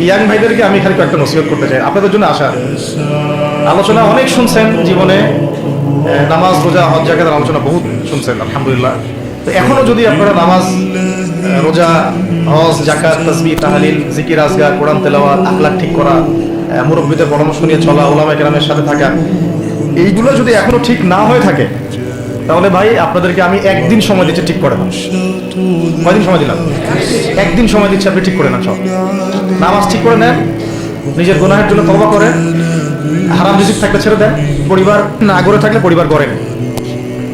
Young ভাইদেরকে আমি খালি কয়েকটা নসিহত করতে চাই, আপনাদের জন্য আশা। আলোচনা অনেক শুনছেন জীবনে, নামাজ, রোজা, হজ, জাকাতের আলোচনা বহুত শুনছেন আলহামদুলিল্লাহ। তো এখনো যদি আপনারা নামাজ, রোজা, হজ, জাকাত, তাসবিহ, তাহলিল, জিকির, আজকার, কোরআন তেলাওয়াত, আখলাক ঠিক করা, মুরব্বিদের পরামর্শ নিয়ে চলা, উলামায়ে কেরামের সাথে থাকা, এইগুলো যদি এখনো ঠিক না হয়ে থাকে, তাহলে ভাই আপনাদেরকে আমি একদিন সময় দিচ্ছি ঠিক করে দেন। কয়দিন সময় দিলাম? একদিন সময় দিচ্ছি, আপনি ঠিক করে নেন সব। নামাজ ঠিক করে নেন, নিজের গুনাহের জন্য তওবা করেন, হারাম রিজিক থাকলে ছেড়ে দেন, পরিবার না গড়ে থাকলে পরিবার গড়েন,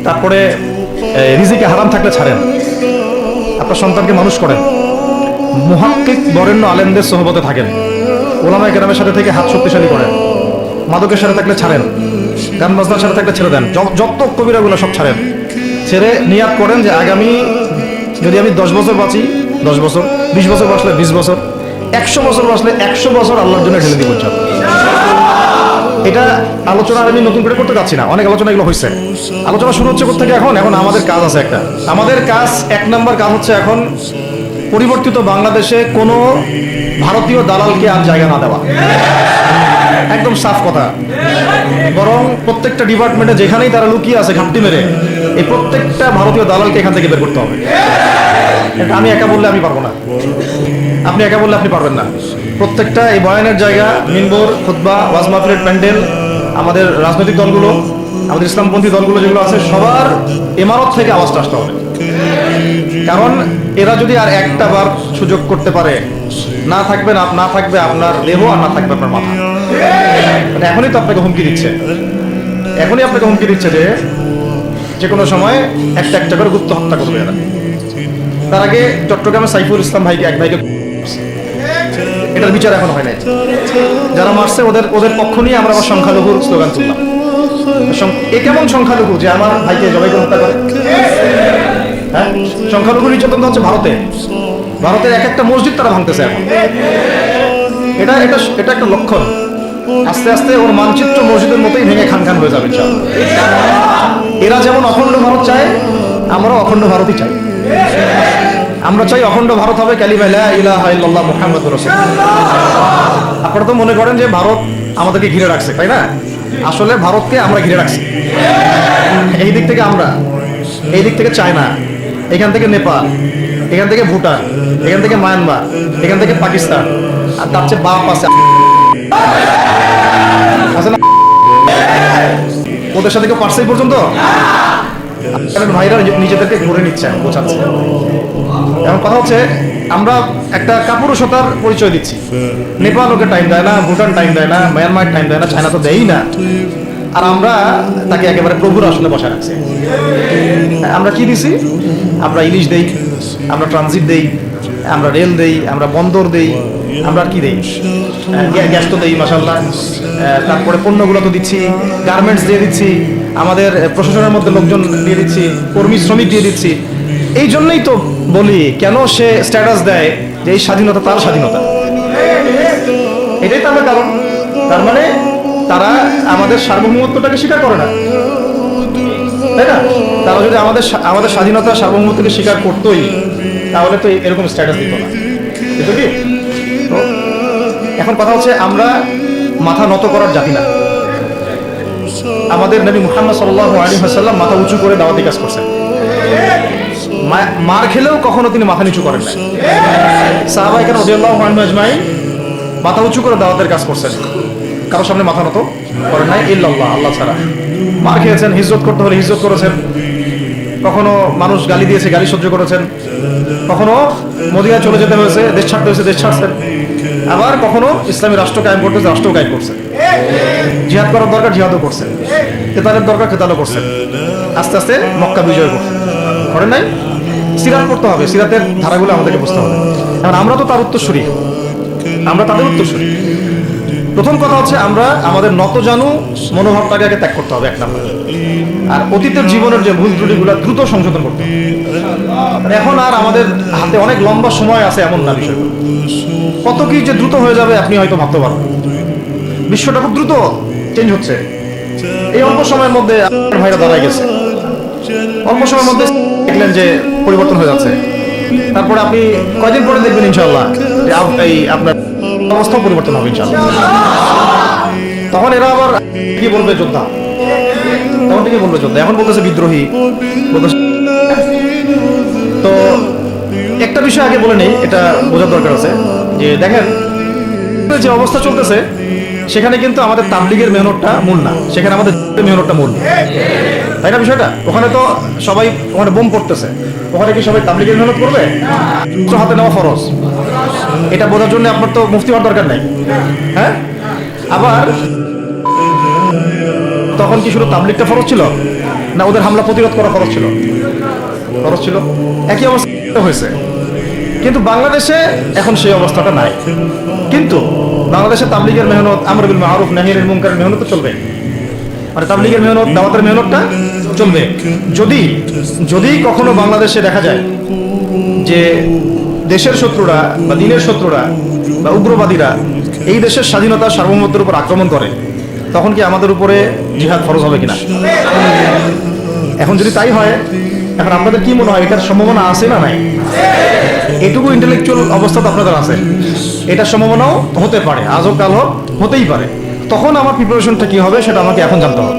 তারপরে রিজিকে হারাম থাকলে ছাড়েন, আপনার সন্তানকে মানুষ করেন, মুহাক্কিক বরেণ্য আলেমদের সোহবতে থাকেন, উলামায়ে কেরামের সাথে থেকে হাত শক্তিশালী করেন, মাদকের সাথে থাকলে ছাড়েন, গান বাজনার সাথে থাকলে ছেড়ে দেন, যত কবিরাগুলো সব ছাড়েন। ছেড়ে নিয়াত করেন যে আগামী যদি আমি 10 বছর বাঁচি 10 বছর, 20 বছর বাঁচলে 20 বছর, 100 বছর বাঁচলে 100 বছর আল্লাহর জন্য ঢেলে দিব। এটা আলোচনা আমি নতুন করে করতে যাচ্ছি না, অনেক আলোচনা এগুলো হয়েছে। আলোচনা শুরু হচ্ছে কোথা থেকে? এখন আমাদের কাজ আছে একটা। আমাদের কাজ, 1 নম্বর কাজ হচ্ছে এখন পরিবর্তিত বাংলাদেশে কোনো ভারতীয় দালালকে আর জায়গা না দেওয়া। একদম সাফ কথা। বরং প্রত্যেকটা ডিপার্টমেন্টে যেখানেই তারা লুকিয়ে আছে ঘাপটি মেরে, এই প্রত্যেকটা ভারতীয় দালালকে এখান থেকে বের করতে হবে। আমি একা বললে আমি পারবো না, আপনি একা বললে আপনি পারবেন না। প্রত্যেকটা এই বয়ানের জায়গা, মিনবর, খুতবা, ওয়াজ মাহফিলের প্যান্ডেল, আমাদের রাজনৈতিক দলগুলো, আমাদের ইসলামপন্থী দলগুলো যেগুলো আছে, সবার ইমারত থেকে আওয়াজটা আসতে হবে। কারণ এরা যদি আর একটা বার সুযোগ করতে পারে, না থাকবে আপনার দেহ, আর না থাকবে আপনার মাথা। এখনই তো আপনাকে হুমকি দিচ্ছে, যে কোনো সময় একটা করে গুপ্ত হত্যা করবে এরা। তার আগে চট্টগ্রামে সাইফুল ইসলাম ভাইকে, এক ভাইকে, এটার বিচার এখন হয় নাই। যারা মারছে ওদের পক্ষ নিয়ে আমরা আবার সংখ্যালঘুর স্লোগান তুললাম। এ কেমন সংখ্যালঘু যে আমার ভাইকে জবাই করে হত্যা করে? হ্যাঁ, সংখ্যালঘু নির্যাতন হচ্ছে ভারতের এক একটা মসজিদ তারা ভাঙতেছে এখন। এটা একটা লক্ষণ। আস্তে আস্তে ওর মানচিত্র মসজিদের মতোই ভেঙে খান হয়ে যাবে ইনশাআল্লাহ। এরা যেমন অখণ্ড ভারত চায়, আমরাও অখণ্ড ভারতই চাই। আমরা চাই অখণ্ড ভারত হবে কালিমা লা ইলাহা ইল্লাল্লাহ মুহাম্মাদুর রাসূলুল্লাহ। আপনারা তো মনে করেন যে ভারত আমাদেরকে ঘিরে রাখছে, তাই না? আসলে ভারতকে আমরা ঘিরে রাখছি। এই দিক থেকে আমরা, এই দিক থেকে চায়না, এখান থেকে নেপাল, এখান থেকে ভুটান, এখান থেকে মায়ানমার, এখান থেকে পাকিস্তান, আর তার চেয়ে বাপ আছে না? ওদের সাথে কেউ পারছে এই পর্যন্ত? ভাইরা নিজেদেরকে ঘুরে নিচ্ছে, বোঝাচ্ছে। এখন কথা হচ্ছে, আমরা একটা কাপুরুষতার পরিচয় দিচ্ছি। নেপাল ওকে টাইম দেয় না, ভুটান টাইম দেয় না, মায়ানমার টাইম দেয় না, চায়না তো দেয়ই না, আর আমরা তাকে একেবারে প্রভুর আসনে বসায় রাখছি। আমরা কি দিছি? আমরা ইলিশ দেই, আমরা ট্রানজিট দেই, আমরা রেল দেই, আমরা বন্দর দেই, আমরা কি দেই? গ্যাস তো দেই মাশাআল্লাহ। তারপরে পণ্যগুলো তো দিচ্ছি, গার্মেন্টস দিয়ে দিচ্ছি, আমাদের প্রশাসনের মধ্যে লোকজন দিয়ে দিচ্ছি, কর্মী শ্রমিক দিয়ে দিচ্ছি। এই জন্যই তো বলি, কেন সে স্ট্যাটাস দেয় যে এই স্বাধীনতা তার স্বাধীনতা। এটাই তার কারণ। তার মানে তারা আমাদের সার্বভৌমত্বটাকে স্বীকার করে না, তাই না? তারা যদি আমাদের স্বাধীনতা, সার্বভৌমত্বকে স্বীকার করতোই, তাহলে তো এরকম স্ট্যাটাস দিত না। বুঝলো কি? তো এখন কথা হচ্ছে, আমরা মাথা নত করার জাতি না। আমাদের নবী মুহাম্মদ সাল্লাল্লাহু আলাইহি ওয়াসাল্লাম মাথা উঁচু করে দাওয়াতি কাজ করছেন। মার খেলেও কখনো তিনি মাথা নিচু করেন না। সাহাবায়ে কেরাম রাদিয়াল্লাহু আনহুম আজমাইন মাথা উঁচু করে দাওয়াতের কাজ করছেন, কারোর সামনে মাথা নত করেন নাই, ইল্লাল্লাহ, আল্লাহ ছাড়া। মার খেয়েছেন, হিজরত করতে হলে হিজরত করেছেন, কখনো মানুষ গালি দিয়েছে, গালি সহ্য করেছেন, কখনো মদিনায় চলে যেতে হয়েছে, দেশ ছাড়তে হয়েছে, দেশ ছাড়ছেন। আবার কখনো ইসলামী রাষ্ট্র কায়েম করতে রাষ্ট্র কায়েম করছেন, জিহাদ করার দরকার জিহাদও করছেন, কেতালের দরকার কেতালও করছেন, আস্তে আস্তে মক্কা বিজয় করেন নাই। সিরাত পড়তে হবে, সিরাতের ধারাগুলো আমাদেরকে বুঝতে হবে। এখন আমরা তো তার উত্তরসূরি, আমরা তাদের উত্তরসূরি। প্রথম কথা হচ্ছে, আমরা আমাদের নতজানু মনোভাবটাকে আগে ত্যাগ করতে হবে, 1 নম্বর। আর অতীতের জীবনের যে ভুল ত্রুটিগুলো দ্রুত সংশোধন করতে হবে। এখন আর আমাদের হাতে অনেক লম্বা সময় আছে এমন না বিষয়গুলো। কত কি যে দ্রুত হয়ে যাবে আপনি হয়তো ভাবতে পারবেন। বিশ্বটা খুব দ্রুত চেঞ্জ হচ্ছে। এই অল্প সময়ের মধ্যে আপনার ভাইরা দাঁড়ায় গেছে, অল্প সময়ের মধ্যে দেখলেন যে পরিবর্তন হয়ে যাচ্ছে। তারপরে আপনি কয়দিন পরে দেখবেন ইনশাআল্লাহ যে আপনার অবস্থাও পরিবর্তন হবে ইনশাআল্লাহ। তখন এরা আবার কি বলবে? যোদ্ধা। তখন থেকে বলবে যোদ্ধা, এখন বলতেছে বিদ্রোহী বলতেছে। তো একটা বিষয় আগে বলে নেই, এটা বোঝার দরকার আছে যে দেখেন যে অবস্থা চলতেছে সেখানে কিন্তু আমাদের তাবলীগের মেহনতটা মূল না, সেখানে আমাদের মেহনতটা মূল, তাই না বিষয়টা? ওখানে তো সবাই ওখানে বোম পড়তেছে, ওখানে কি সবাই তাবলীগের মেহনত করবে? হাতে নেওয়া ফরজ, এটা বোঝার জন্য আপনার তো মুফতি হওয়ার দরকার নাই। হ্যাঁ, আবার তখন কি শুধু তাবলীগটা ফরজ ছিল না ওদের হামলা প্রতিরোধ করা ফরজ ছিল? ফরজ ছিল। একই অবস্থা হয়েছে, কিন্তু বাংলাদেশে এখন সেই অবস্থাটা নাই। কিন্তু বাংলাদেশে তাবলীগের মেহনত, আমর বিল মারুফ নাহি আনিল মুনকারের মেহনত চলবে, মানে তাবলীগের মেহনত, দাওয়াতের মেহনতটা চলবে। যদি যদি কখনো বাংলাদেশে দেখা যায় যে দেশের শত্রুরা বা দিনের শত্রুরা বা উগ্রবাদীরা এই দেশের স্বাধীনতা সার্বভৌমত্বের উপর আক্রমণ করে, তখন কি আমাদের উপরে জিহাদ ফরজ হবে কিনা? এখন যদি তাই হয়, এখন আপনাদের কি মনে হয় এটার সম্ভাবনা আছে না নাই? এটুকু ইন্টেলেকচুয়াল অবস্থা তো আপনাদের আছে, এটার সম্ভাবনাও হতে পারে, আজও কাল হোক, হতেই পারে। তখন আমার প্রিপারেশনটা কি হবে সেটা আমাকে এখন জানতে হবে।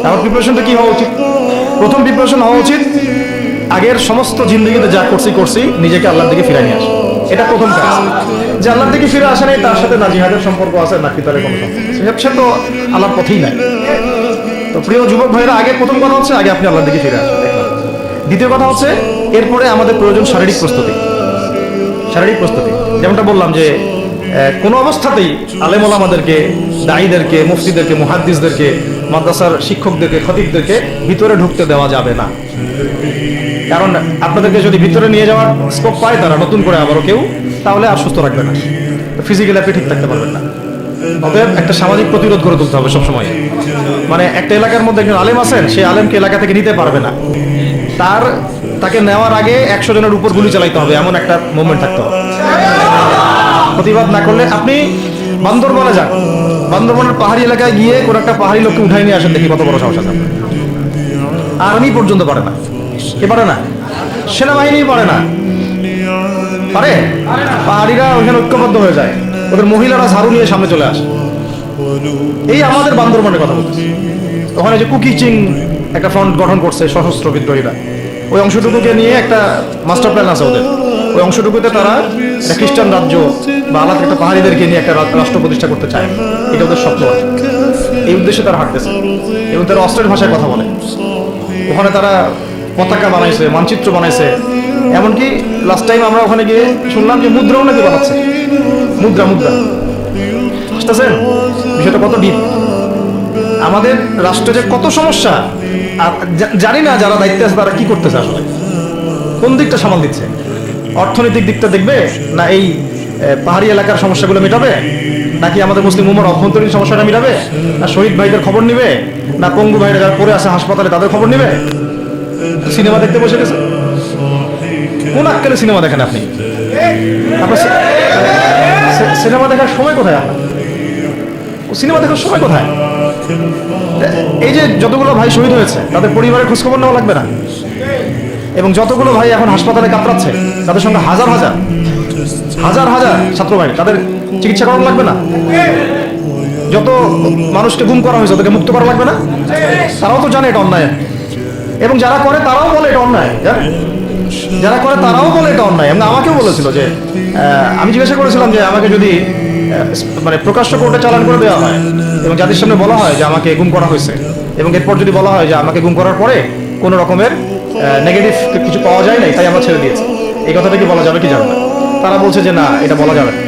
আমার প্রিপারেশনটা কি হওয়া উচিত? প্রথম প্রিপারেশন হওয়া উচিত আগের সমস্ত জিন্দগিতে যা করছি নিজেকে আল্লাহর দিকে ফিরে নিয়ে আসা। এটা প্রথম কাজ। যে আল্লাহর দিকে ফিরে আসা নেই, তার সাথে না জিহাদের সম্পর্ক আছে না কিতাবের কোনো সম্পর্ক, সে তো আল্লাহর পথেই নাই। তো প্রিয় যুবক ভাইরা, আগে প্রথম কথা হচ্ছে আগে আপনি আল্লাহর দিকে ফিরে আসেন। দ্বিতীয় কথা হচ্ছে এরপরে আমাদের প্রয়োজন শারীরিক প্রস্তুতি। শারীরিক প্রস্তুতি যেমনটা বললাম যে কোনো অবস্থাতেই আলেম ওলামাদেরকে, দায়ীদেরকে, মুফতিদেরকে, মুহাদ্দিসদেরকে, মাদ্রাসার শিক্ষকদেরকে, খতিবদেরকে ভিতরে ঢুকতে দেওয়া যাবে না। কারণ আপনাদেরকে যদি ভিতরে নিয়ে যাওয়ার স্কোপ পায় তারা নতুন করে আবারও কেউ, তাহলে আর সুস্থ রাখবে না, ফিজিক্যালি আপনি ঠিক থাকতে পারবেন না। অতএব একটা সামাজিক প্রতিরোধ গড়ে তুলতে হবে সবসময়। মানে একটা এলাকার মধ্যে একজন আলেম আছেন, সেই আলেমকে এলাকা থেকে নিতে পারবে না, তাকে নেওয়ার আগে 100 জনের উপর গুলি চালাইতে হবে, এমন একটা মুভমেন্ট থাকতে হবে। প্রতিবাদ না করলে আপনি বান্দরবনে যান, বান্দরবনের পাহাড়ি এলাকায় গিয়ে কোন একটা পাহাড়ি লোককে উঠাই নিয়ে আসেন, দেখি কত বড় সাহস আছে। আর্মি পর্যন্ত পারে না। কে পারে না? সেনাবাহিনী পারে না। পারে? পাহাড়িরা ওখানে ঐক্যবদ্ধ হয়ে যায়, ওদের মহিলারা ঝাড়ু নিয়ে সামনে চলে আসে। এই আমাদের বান্দরবনের কথা বলছি। ওখানে যে কুকিচিং একটা ফ্রন্ট গঠন করছে সশস্ত্র বিদ্রোহীরা, ওই অংশটুকুকে নিয়ে একটা মাস্টার প্ল্যান আছে ওদের। ওই অংশটুকুতে তারা একটা খ্রিস্টান রাজ্য বা আলাদা একটা পাহাড়িদেরকে নিয়ে একটা রাষ্ট্র প্রতিষ্ঠা করতে চায়, এটা ওদের স্বপ্ন আছে। এই উদ্দেশ্যে তারা হাঁটতেছে এবং তারা অস্ট্রের ভাষায় কথা বলে। ওখানে তারা পতাকা বানাইছে, মানচিত্র বানাইছে, এমনকি লাস্ট টাইম আমরা ওখানে গিয়ে শুনলাম যে মুদ্রাও নাকি বানাচ্ছে। মুদ্রা বুঝতেছেন বিষয়টা কত ডিপ? আমাদের রাষ্ট্রে যে কত সমস্যা, জানি না যারা দায়িত্বে আছে তারা কি করতেছে, আসলে কোন দিকটা সামাল দিচ্ছে? অর্থনৈতিক দিকটা দেখবে না এই পাহাড়ি এলাকার সমস্যাগুলো মেটাবে, নাকি আমাদের মুসলিম উম্মার অভ্যন্তরীণ সমস্যাটা মেটাবে, না শহীদ ভাইদের খবর নিবে, না পঙ্গু ভাইরা যারা পড়ে আছে হাসপাতালে তাদের খবর নিবে? সিনেমা দেখতে বসে গেছে। কোন আক্কেলে সিনেমা দেখেন আপনি? আপনার সিনেমা দেখার সময় কোথায়? আপনার সিনেমা দেখার সময় কোথায়? এই যে যতগুলো ভাই শহীদ হয়েছে তাদের পরিবারের খোঁজখবর নেওয়া লাগবে না? এবং যতগুলো ভাই এখন হাসপাতালে কাতরাচ্ছে তাদের সঙ্গে হাজার হাজার ছাত্র ভাই, তাদের চিকিৎসা করা লাগবে না? যত মানুষকে গুম করা হয়েছে ওদেরকে মুক্ত করা লাগবে না? তারাও তো জানে এটা অন্যায়, এবং যারা করে তারাও বলে এটা অন্যায়। যারা করে তারাও বলে এটা অন্যায়। এবং আমাকেও বলেছিল যে আমি জিজ্ঞাসা করেছিলাম যে আমাকে যদি মানে প্রকাশ্য কোর্টে চালান করে দেওয়া হয় এবং যাদের সামনে বলা হয় যে আমাকে গুম করা হয়েছে, এবং এরপর যদি বলা হয় যে আমাকে গুম করার পরে কোনো রকমের নেগেটিভ কিছু পাওয়া যায় নাই তাই আমরা ছেড়ে দিয়েছি, এই কথাটা কি বলা যাবে কি যাবে না? তারা বলছে যে না, এটা বলা যাবে না,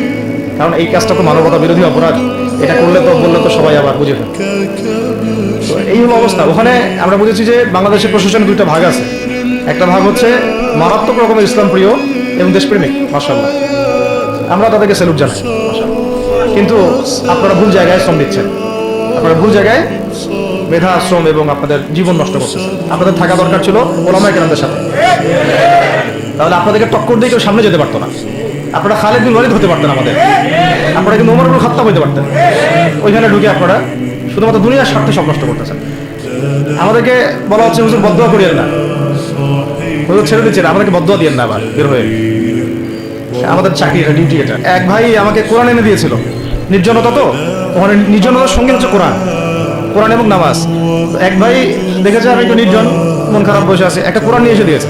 কারণ এই কাজটা তো মানবতা বিরোধী অপরাধ, এটা বললে তো সবাই আবার বুঝে ফেলবে। তো এই হলো অবস্থা। ওখানে আমরা বুঝেছি যে বাংলাদেশের প্রশাসনের দুইটা ভাগ আছে। একটা ভাগ হচ্ছে মারাত্মক রকমের ইসলাম প্রিয় এবং দেশপ্রেমিক, মাশাআল্লাহ, আমরা তাদেরকে স্যালুট জানাই, মাশাআল্লাহ। কিন্তু আপনারা ভুল জায়গায় শ্রম দিচ্ছেন, আপনারা ভুল জায়গায় মেধা, শ্রম এবং আপনাদের জীবন নষ্ট করতেছেন। আপনাদের থাকা দরকার ছিল ওলামায়ে কেরামদের সাথে, তাহলে আপনাদেরকে টক্কর দিয়ে কেউ সামনে যেতে পারতো না। আপনারা খালিদ বিন ওয়ালিদ হতে পারতেন আমাদের, আপনারা কিন্তু ওমর ইবনে খাত্তাব হতে পারতেন। ওইখানে ঢুকে আপনারা শুধুমাত্র দুনিয়ার স্বার্থে সব নষ্ট করতেছেন। আমাদেরকে বলা হচ্ছে হুজুর বদদোয়া করিয়েন না, হুজুর ছেড়ে দিচ্ছেন, আমাদেরকে বদদোয়া দিয়েন না আবার বের হয়ে। আমাদের চাকরি, এটা ডিউটি। এটা এক ভাই আমাকে কোরআন এনে দিয়েছিল, নির্জনতা তো ওখানে, নির্জনতার সঙ্গে হচ্ছে কোরআন, কোরআন এবং নামাজ। এক ভাই দেখেছে আমি একটু নির্জন, মন খারাপ বসে আছে, একটা কোরআন নিয়ে এসে দিয়েছে,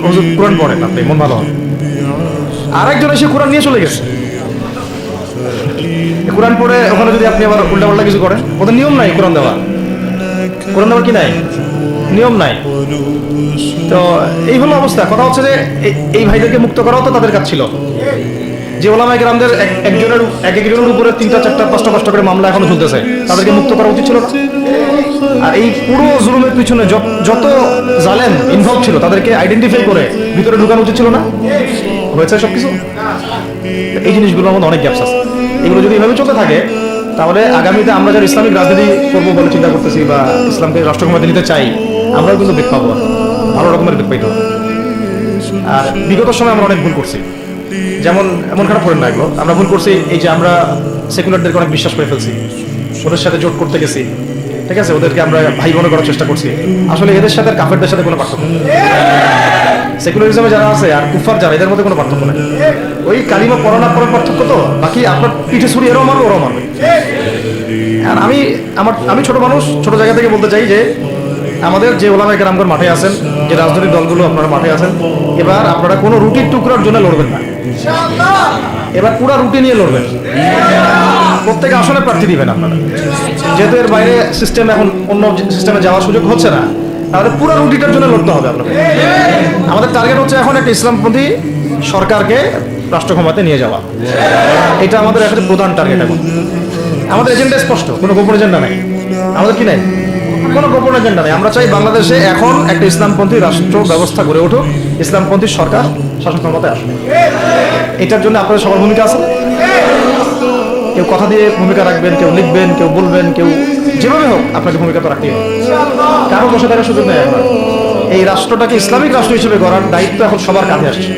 হুজুর কোরআন পড়েন আপনি, মন ভালো হবে। আরেকজন এসে কোরআন নিয়ে চলে গেছে। কোরআন পড়ে ওখানে যদি আপনি আবার উল্টা পাল্টা কিছু করেন, ওদের নিয়ম নাই কোরআন দেওয়া, কোরআন দেওয়ার কি নাই, নিয়ম নাই। তো এই হলো অবস্থা। কথা হচ্ছে যে এই ভাইদেরকে মুক্ত করাও তো তাদের কাজ ছিল। যে ওলামায়ে কেরামদের একজনের একজনের উপরে 3টা 4টা 5টা 5টা করে মামলা এখনো চলতেছে, তাদেরকে মুক্ত করা উচিত ছিল না? আর এই পুরো জুলুমের পিছনে যত জালেম ইনভলভ ছিল তাদেরকে আইডেন্টিফাই করে ভিতরে ঢুকানো উচিত ছিল না? হয়েছে সবকিছু? এই জিনিসগুলোর মধ্যে অনেক গ্যাপস আছে। এগুলো যদি এভাবে চলতে থাকে তাহলে আগামীতে আমরা যারা ইসলামিক রাজনীতি করবো বলে চিন্তা করতেছি বা ইসলামকে রাষ্ট্র ক্ষমতা নিতে চাই, আমরাও কিন্তু বেগ পাবো, ভালো রকমের বেগ পাইতে হবে। আর বিগত সময় আমরা অনেক ভুল করছি, যেমন এমন খারাপ করেন না এগুলো, আমরা ভুল করছি এই যে আমরা সেকুলারদেরকে অনেক বিশ্বাস করে ফেলছি, ওদের সাথে জোট করতে গেছি, ঠিক আছে, ওদেরকে আমরা ভাই বোন করার চেষ্টা করছি। আসলে এদের সাথে কাফেরদের সাথে কোনো পার্থক্য নেই। সেকুলারিজমে যারা আছে আর কুফার যারা, এদের মধ্যে কোনো পার্থক্য নেই। ওই কালিমা পড়ানো পড়ার পার্থক্য তো, বাকি আপনার পিঠে ছুরি এরাও মারবে ওরাও মারবে। আর আমি ছোট মানুষ, ছোট জায়গা থেকে বলতে চাই যে আমাদের যে ওলামায়ে কেরামগণ মাঠে আছেন, যে রাজনৈতিক দলগুলো আপনারা মাঠে আছেন, এবার আপনারা কোনো রুটির টুকরার জন্য লড়বেন না, এবার পুরা রুটি নিয়ে লড়বেন। প্রত্যেক আসনে প্রার্থী দিবেন আপনারা, যেহেতু এর বাইরে সিস্টেম এখন অন্য সিস্টেমে যাওয়ার সুযোগ হচ্ছে না, তাহলে পুরো রুটিটার জন্য লড়তে হবে আপনাদের। আমাদের টার্গেট হচ্ছে এখন একটা ইসলামপন্থী সরকারকে রাষ্ট্র ক্ষমতায় নিয়ে যাওয়া, এটা আমাদের একটা প্রধান টার্গেট। এখন আমাদের এজেন্ডা স্পষ্ট, কোনো গোপন এজেন্ডা নাই আমাদের, কি নাই, কোনো গোপন এজেন্ডা নেই। আমরা চাই বাংলাদেশে এখন একটা ইসলামপন্থী রাষ্ট্র ব্যবস্থা গড়ে উঠুক, ইসলামপন্থী সরকার শাসন ক্ষমতায় আসুক। এটার জন্য আপনাদের সবার ভূমিকা আছে। কেউ কথা দিয়ে ভূমিকা রাখবেন, কেউ লিখবেন, কেউ বলবেন, কেউ যেভাবে হোক আপনাকে ভূমিকা তো রাখতেই হবে। কারো বসে থাকার সুযোগ নেই। আপনার এই রাষ্ট্রটাকে ইসলামিক রাষ্ট্র হিসেবে গড়ার দায়িত্ব এখন সবার কাঁধে আসছে।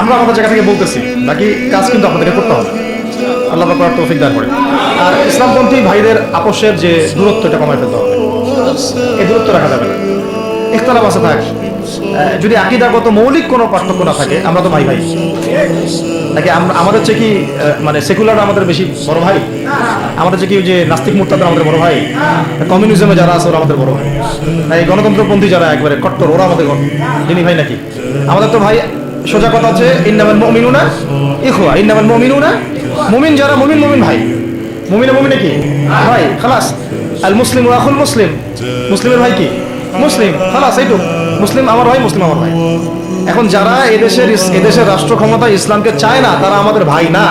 আমরা আমাদের জায়গা থেকে বলতেছি, বাকি কাজ কিন্তু আপনাদেরকে করতে হবে। আল্লাহ পাক করার তৌফিক দান করে। আর ইসলামপন্থী ভাইদের আপোষের যে দূরত্ব, এটা কমায় ফেলতে হবে। এই দূরত্ব রাখা যাবে না। ইখতিলাফ আছে থাক, যদি আকীদাগত মৌলিক কোনো পার্থক্য না থাকে, আমরা তো ভাই ভাই নাকি? আমাদের চেয়ে কি মানে সেকুলার আমাদের বেশি বড় ভাই? আমাদের চেয়ে কি যে নাস্তিক মুরতাদ আমাদের বড় ভাই? কমিউনিজমে যারা আছে ওরা আমাদের বড় ভাই? না এই গণতন্ত্রপন্থী যারা একবারে কট্টর, ওরা আমাদের যিনি ভাই নাকি? আমাদের তো ভাই, সোজা কথা হচ্ছে ইন্নামাল মুমিনুনা ইখওয়া, ইন্নামাল মুমিনুনা, মুমিন যারা মুমিন মুমিন ভাই, মুমিনে মুমিনে কি ভাই, খালাস। আল মুসলিম আখুল মুসলিম, মুসলিমের ভাই কি মুসলিম, খালাস, এইটুক। মুসলিম আমার ভাই, মুসলিম আমার ভাই। এখন যারা এদেশের রাষ্ট্র ক্ষমতা ইসলামকে চায় না, তারা আমাদের ভাই না।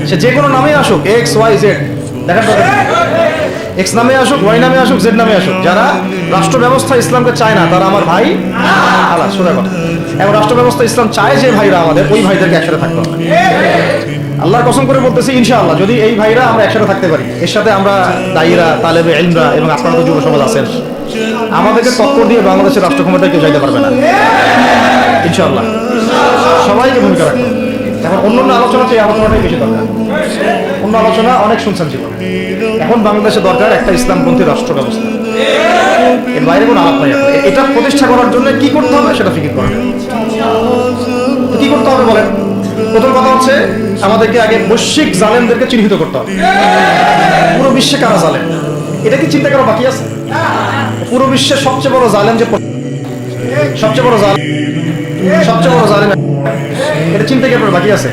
সে যে কোনো নামে আসুক, এক্স ওয়াই জেড, দেখার দরকার নেই। এক্স নামে আসুক, ওয়াই নামে আসুক, জেড নামে আসুক, যারা রাষ্ট্র ব্যবস্থা ইসলামকে চায় না, তারা আমার ভাই। খালাস, সোজা কথা। এখন রাষ্ট্র ব্যবস্থা ইসলাম চায় যে ভাইরা আমাদের, ওই ভাইদেরকে একসাথে থাকতে হবে। আল্লাহর কসম করে বলতেছি, ইনশাআল্লাহ যদি এই ভাইরা আমরা একসাথে থাকতে পারি, এর সাথে আমরা দায়ীরা, তালেবে ইলমরা এবং আপনারা তো যুব সমাজ আছেন, আমাদেরকে তৎপর দিয়ে বাংলাদেশের রাষ্ট্র ক্ষমতায় কেউ যাইতে পারবে না ইনশাআল্লাহ। সবাইকে ভূমিকা রাখবে। এখন অন্য আলোচনা চেয়ে আলোচনাটাই বেশি দরকার। অন্য আলোচনা অনেক শুনছেন জীবন, এখন বাংলাদেশে দরকার একটা ইসলামপন্থী রাষ্ট্র ব্যবস্থা। এর বাইরে কোনো আলাপ নাই। এটা প্রতিষ্ঠা করার জন্য কি করতে হবে সেটা ফিকির করেন। কি করতে হবে বলেন? প্রথম কথা হচ্ছে আমাদেরকে আগে বৈশ্বিক জালেমদেরকে চিহ্নিত করতে হবে। পুরো বিশ্বে কারা জালেম, এটা কি চিন্তা করা বাকি আছে? পুরো বিশ্বের সবচেয়ে বড় জালেম যে, সবচেয়ে বড় জালেম, এটা চিন্তা কি আপনার বাকি আছে?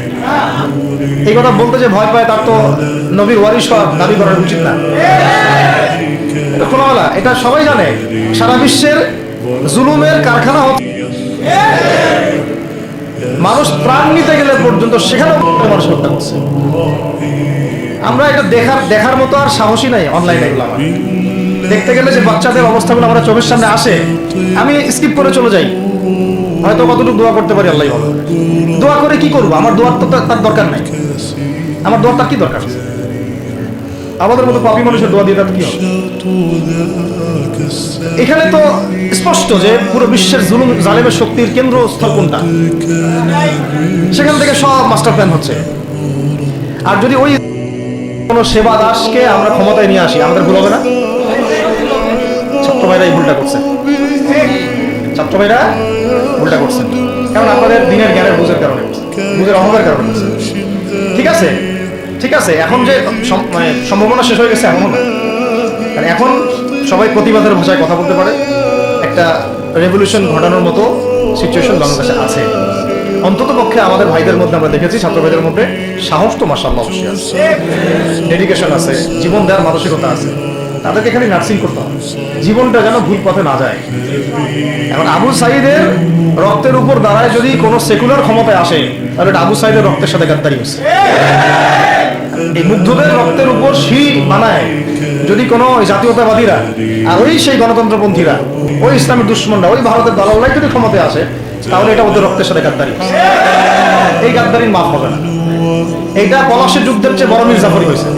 এই কথা বলতে যে ভয় পায়, তার তো নবীর ওয়ারিস দাবি করার উচিত না। এটা খোলামেলা, এটা সবাই জানে। সারা বিশ্বের জুলুমের কারখানা হচ্ছে। মানুষ প্রাণ নিতে গেলে পর্যন্ত সেখানেও মানুষ হত্যা করছে। আমরা এটা দেখার মতো আর সাহসী নাই। অনলাইনে এগুলো আমার দেখতে গেলে যে বাচ্চাদের অবস্থাগুলো আমরা চোখের সামনে আসে, আমি স্কিপ করে চলে যাই। হয়তো কতটুকু দোয়া করতে পারি আল্লাহ ভালো। দোয়া করে কি করবো? আমার দোয়ার তো তার দরকার নাই। আমার দোয়ার তার কি দরকার? আমাদের মতো পাপী মানুষের দোয়া দিয়ে তার কি হবে? এখানে তো স্পষ্ট যে পুরো বিশ্বের জুলুম জালেমের শক্তির কেন্দ্রস্থল কোনটা, সেখান থেকে সব মাস্টার প্ল্যান হচ্ছে। আর যদি ওই কোনো সেবা দাসকে আমরা ক্ষমতায় নিয়ে আসি, আমাদের ভুল হবে না? ছাত্র ভাইরা এই ভুলটা করছে, ছাত্র ভাইরা ভুলটা করছেন। কারণ আপনাদের দিনের জ্ঞানের বুঝের কারণে, বুঝের অভাবের কারণে। ঠিক আছে, ঠিক আছে, এখন যে মানে সম্ভাবনা শেষ হয়ে গেছে এমনও না। কারণ এখন সবাই প্রতিবাদের ভাষায় কথা বলতে পারে, একটা রেভলিউশন ঘটানোর মতো সিচুয়েশন বাংলাদেশে আছে। অন্তত পক্ষে আমাদের ভাইদের মধ্যে আমরা দেখেছি, ছাত্র ভাইদের মধ্যে সাহস তো মাশাআল্লাহ অবশ্যই আছে, ডেডিকেশন আছে, জীবন দেওয়ার মানসিকতা আছে। তাদেরকে এখানে নার্সিং করতে হবে, জীবনটা যেন ভুল পথে না যায়। এখন আবু সাঈদের রক্তের উপর দাঁড়ায় যদি কোনো সেকুলার ক্ষমতায় আসে, তাহলে এটা আবু সাঈদের রক্তের সাথে গাদ্দারি হচ্ছে। এই মুগ্ধদের রক্তের উপর সিঁড়ি বানায় যদি কোনো জাতীয়তাবাদীরা আর ওই সেই গণতন্ত্রপন্থীরা, ওই ইসলামের দুশ্মনরা, ওই ভারতের দালালরাই যদি ক্ষমতায় আসে, তাহলে এটা ওদের রক্তের সাথে গাদ্দারি। এই গাদ্দারির মাফ হবে না। এইটা পলাশের যুদ্ধের চেয়ে বড় মির্জাফরি হয়েছে,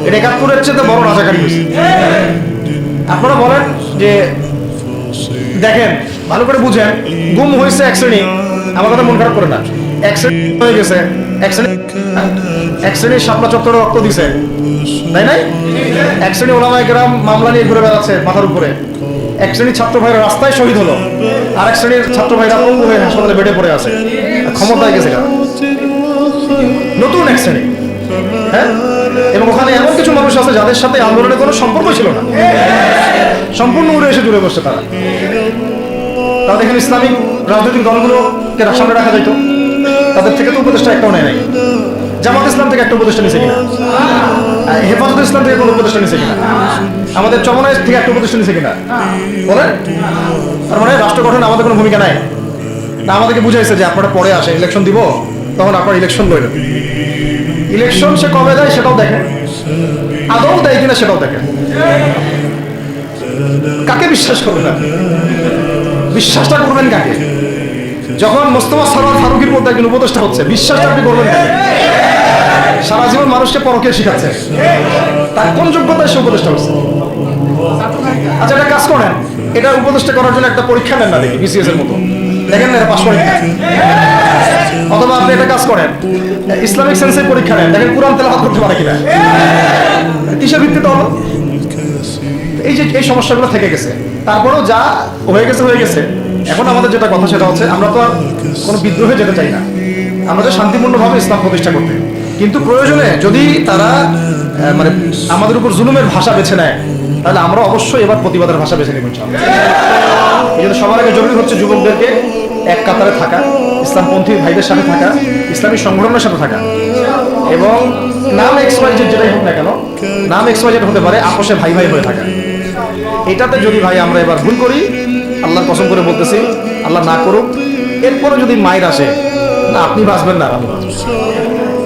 এটা ৭১-এর চেয়ে বড় রাজাকারী হয়েছে। আপনারা বলেন যে দেখেন, ভালো করে বুঝেন, গুম হয়েছে এক শ্রেণী, আমার কথা মন খারাপ করে না, এক শ্রেণী হয়ে গেছে, এক শ্রেণীর শাপলা চত্বরে রক্ত দিছে, তাই নাই? এক শ্রেণী ওলামায়ে কেরাম মামলা নিয়ে ঘুরে বেড়াচ্ছে মাথার উপরে, এক শ্রেণীর ছাত্র ভাইরা রাস্তায় শহীদ হলো, আর এক শ্রেণীর ছাত্র ভাইরা পঙ্গু হয়ে হাসপাতালে বেডে পড়ে আছে। ক্ষমতায় গেছে কারা? নতুন এক শ্রেণী। হ্যাঁ, এবং ওখানে এমন কিছু মানুষ আছে যাদের সাথে আন্দোলনের কোনো সম্পর্ক ছিল না, সম্পূর্ণ উড়ে এসে জুড়ে বসছে তারা। তাদের এখানে ইসলামিক রাজনৈতিক দলগুলোকে সামনে রাখা যেত, তাদের থেকে তো উপদেষ্টা একটাও নেয় নাই। জামাত ইসলাম থেকে একটা উপদেষ্টা নিছে কিনা? হেফাজত ইসলাম থেকে কোনো উপদেষ্টা নিছে কিনা? আমাদের চমনায় থেকে একটা উপদেষ্টা নিছে কিনা? বলেন। তার মানে রাষ্ট্র গঠনে আমাদের কোনো ভূমিকা নাই না। আমাদেরকে বুঝাইছে যে আপনারা পরে আসে, ইলেকশন দিব, তখন আপনারা ইলেকশন লড়বেন। ইলেকশন সে কবে দেয় সেটাও দেখেন, আদৌ দেয় কিনা সেটাও দেখেন। কাকে বিশ্বাস করবেন আপনি? বিশ্বাসটা করবেন কাকে? যখন মোস্তফা সরোয়ার ফারুকীর মধ্যে একজন উপদেষ্টা হচ্ছে, বিশ্বাসটা আপনি করবেন কাকে? সারা জীবন মানুষকে পরকে শিখাচ্ছে, তার কোন যোগ্যতায় সে উপদেষ্টা হচ্ছে? আচ্ছা, একটা কাজ করেন, এটা উপদেষ্টা করার জন্য একটা পরীক্ষা নেন না, দেখি বিসিএস এর মতো, দেখেন না এটা পাস করে। অথবা আপনি একটা কাজ করেন, ইসলামিক সেন্সের পরীক্ষা নেন, দেখেন কোরআন তেলাওয়াত করতে পারে কিনা। কিসের ভিত্তিতে হলো? এই যে এই সমস্যাগুলো থেকে গেছে, তারপরেও যা হয়ে গেছে হয়ে গেছে। এখন আমাদের যেটা কথা সেটা হচ্ছে, আমরা তো আর কোনো বিদ্রোহে যেতে চাই না, আমরা যে শান্তিপূর্ণভাবে ইসলাম প্রতিষ্ঠা করতে। কিন্তু প্রয়োজনে যদি তারা মানে আমাদের উপর জুলুমের ভাষা বেছে নেয়, তাহলে আমরা অবশ্যই এবার প্রতিবাদের ভাষা বেছে নেব। এই জন্য সবার আগে জরুরি হচ্ছে যুবকদেরকে এক কাতারে থাকা, ইসলামপন্থী ভাইদের সাথে থাকা, ইসলামী সংগঠনের সাথে থাকা, এবং নাম এক্সওয়াইজেড যেটাই হোক না কেন, নাম এক্সওয়াইজেড হতে পারে, আপোষে ভাই ভাই হয়ে থাকা। এটাতে যদি ভাই আমরা এবার ভুল করি, আল্লাহর কসম করে বলতেছি, আল্লাহ না করুক, এরপরে যদি মায়ের আসে, না আপনি বাঁচবেন না, আমি বাঁচব,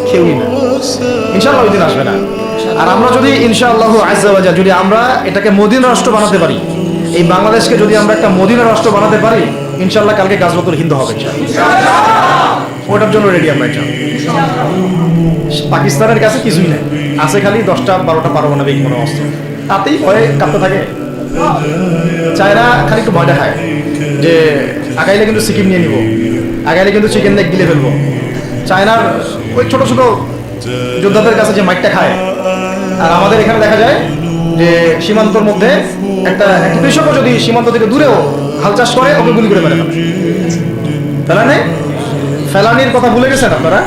কেউই না, ইনশাআল্লাহ ওই দিন আসবে না। আর আমরা যদি ইনশাআল্লাহ আজ্জা ওয়া জাল যদি আমরা এটাকে মদিনা রাষ্ট্র বানাতে পারি, এই বাংলাদেশকে যদি আমরা একটা মদিনা রাষ্ট্র বানাতে পারি, ইনশাআল্লাহ কালকে গাজওয়াতুল হিন্দ হবে ওটার জন্য রেডি আমরা। পাকিস্তানের কাছে কিছুই নেই, আছে খালি 10টা 12টা পারমাণবিক কোনো অস্ত্র, তাতেই ভয়ে কাঁপতে থাকে। চায়না খালি একটু ভয় দেখায় যে আগাইলে কিন্তু সিকিম নিয়ে নিব, আগাইলে কিন্তু চিকেন লেগ গিলে ফেলবো। চায়নার ওই ছোট ছোট যোদ্ধাদের কাছে যে মাইকটা খায়, আর আমাদের এখানে দেখা যায় যে সীমান্তর মধ্যে একটা কৃষকও যদি সীমান্ত থেকে দূরেও হাল চাষ করে, ওকে গুলি করে মেরে ফেলে। ফেলানি, ফেলানির কথা ভুলে গেছেন আপনারা?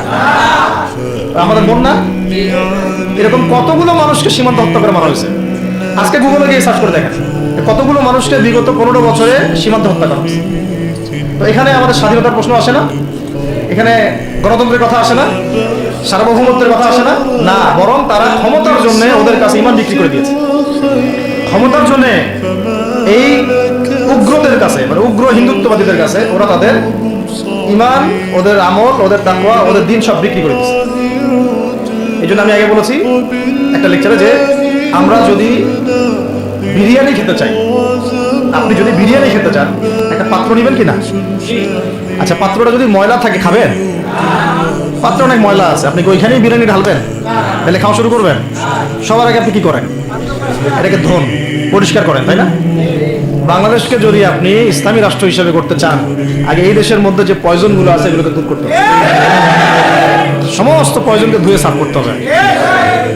আমাদের বন্যা, এরকম কতগুলো মানুষকে সীমান্ত হত্যা করে মারা হয়েছে। আজকে গুগলে গিয়ে সার্চ করে দেখেন কতগুলো মানুষকে বিগত 15 বছরে সীমান্ত হত্যা করা হয়েছে। তো এখানে আমাদের স্বাধীনতার প্রশ্ন আসে না, এখানে গণতন্ত্রের কথা আসে না, সার্বভৌমত্বের কথা আসে না, না, বরং তারা ক্ষমতার জন্য ওদের কাছে ঈমান বিক্রি করে দিয়েছে। ক্ষমতার জন্য এই উগ্রদের কাছে, মানে উগ্র হিন্দুত্ববাদীদের কাছে ওরা তাদের ঈমান, ওদের আমল, ওদের তাকওয়া, ওদের দিন সব বিক্রি করে দিয়েছে। এই জন্য আমি আগে বলেছি একটা লেকচারে যে আমরা যদি বিরিয়ানি খেতে চাই, আপনি যদি বিরিয়ানি খেতে চান, একটা পাত্র নেবেন কিনা? আচ্ছা, পাত্রটা যদি ময়লা থাকে খাবেন? পাত্র অনেক ময়লা আছে, আপনি ওইখানেই বিরিয়ানি ঢালবেন, তাহলে খাওয়া শুরু করবেন? সবার আগে আপনি কি করেন? এটাকে ধোন, পরিষ্কার করেন, তাই না? বাংলাদেশকে যদি আপনি ইসলামী রাষ্ট্র হিসেবে করতে চান, আগে এই দেশের মধ্যে যে পয়জনগুলো আছে এগুলোকে দূর করতে হবে, সমস্ত পয়জনকে ধুয়ে সাফ করতে হবে।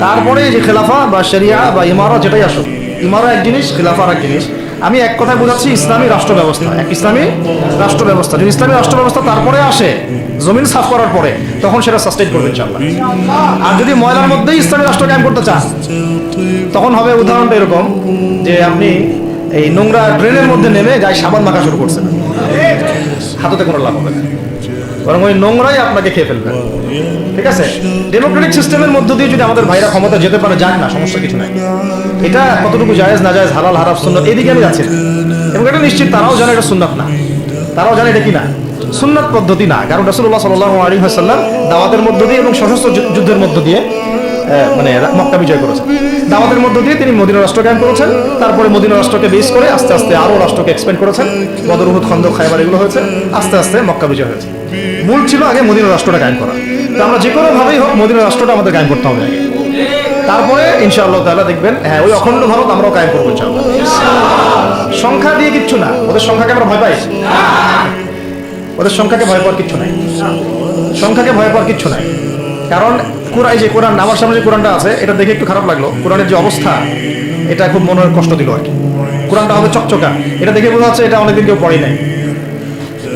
তারপরে যে খেলাফা বা শরিয়া বা ইমারা যেটাই আসুক, ইমারা এক জিনিস, খেলাফা আর এক জিনিস। আমি এক কথায় বোঝাচ্ছি ইসলামী রাষ্ট্র ব্যবস্থা, এক ইসলামী রাষ্ট্র ব্যবস্থা। যদি ইসলামী রাষ্ট্র ব্যবস্থা তারপরে আসে জমিন সাফ করার পরে, তখন সেটা সাস্টেইন করবে ইনশাআল্লাহ। আর যদি ময়লার মধ্যেই ইসলামী রাষ্ট্র কায়েম করতে চান, তখন হবে উদাহরণটা এরকম যে আপনি এই নোংরা ড্রেনের মধ্যে নেমে গায়ে সাবান মাখা শুরু করছেন, হাতে কোনো লাভ হবে না, বরং ওই নোংরাই আপনাকে খেয়ে ফেলবে। ঠিক আছে, ডেমোক্রেটিক সিস্টেমের মধ্য দিয়ে যদি আমাদের ভাইরা ক্ষমতা যেতে পারে, যাক না, সমস্যা কিছু নাই। এটা কতটুকু জায়েজ না জায়েজ, হালাল হারাম সুন্নাত, এদিকে আমি যাচ্ছি না। এবং এটা নিশ্চিত তারাও জানে এটা সুন্নাত না, তারাও জানে এটা কি না, সুন্নাত পদ্ধতি না। কারণ রাসূলুল্লাহ সাল্লাল্লাহু আলাইহি ওয়াসাল্লাম দাওয়াতের মধ্য দিয়ে এবং সশস্ত্র যুদ্ধের মধ্য দিয়ে মানে মক্কা বিজয় করেছেন। দাওয়াতের মধ্য দিয়ে তিনি মদিনা রাষ্ট্র কায়েম করেছেন। তারপরে মদিনা রাষ্ট্রকে বেস করে আস্তে আস্তে আরো রাষ্ট্রকে এক্সপেন্ড করেছেন। বদর, উহুদ, খন্দক, খায়বার এগুলো হয়েছে, আস্তে আস্তে মক্কা বিজয় হয়েছে। মূল ছিল আগে মদিনা রাষ্ট্রটা কায়েম করা। তো আমরা যে কোনো ভাবেই হোক মদিনা রাষ্ট্রটা আমাদের কায়েম করতে হবে আগে, তারপরে ইনশাআল্লাহ তাআলা দেখবেন হ্যাঁ ওই অখণ্ড ভারত আমরাও কায়েম করবো ইনশাআল্লাহ। সংখ্যা দিয়ে কিচ্ছু না, ওদের সংখ্যাকে আমরা ভয় পাই, ওদের সংখ্যাকে ভয় পাওয়ার কিচ্ছু নাই, সংখ্যাকে ভয় পাওয়ার কিচ্ছু নাই। কারণ কোরআন আমার সামনে যে কোরআনটা আছে, এটা দেখে একটু খারাপ লাগলো। কোরআনের যে অবস্থা, এটা খুব মনের কষ্ট দিল আর কি। কোরআনটা হবে চকচকা, এটা দেখে বোঝা যাচ্ছে এটা অনেকদিন কেউ পড়ে নাই।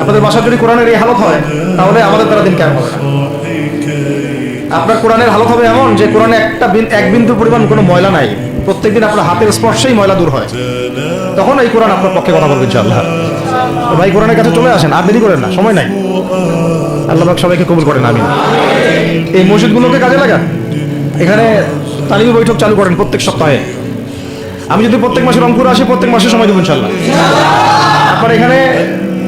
আপনাদের বাসায় যদি কোরআনের এই হালত হয়, তাহলে আমাদের দ্বারা দিন কেমন হবে না। আপনার কোরআনের হালত হবে এমন যে কোরআনে এক বিন্দু পরিমাণ কোনো ময়লা নাই, প্রত্যেকদিন আপনার হাতের স্পর্শেই ময়লা দূর হয়, তখন এই কোরআন আপনার পক্ষে কথা বলবে ইনশাআল্লাহ। ভাই কোরআনের কাছে চলে আসেন, আর দেরি করেন না, সময় নাই। আল্লাহ পাক সবাইকে কবুল করেন, আমিন। এই মসজিদগুলোকে কাজে লাগান, এখানে তালিমি বৈঠক চালু করেন প্রত্যেক সপ্তাহে। আমি যদি প্রত্যেক মাসে রংপুরে আসি, প্রত্যেক মাসে সময় দেবো ইনশাআল্লাহ। আপনারা এখানে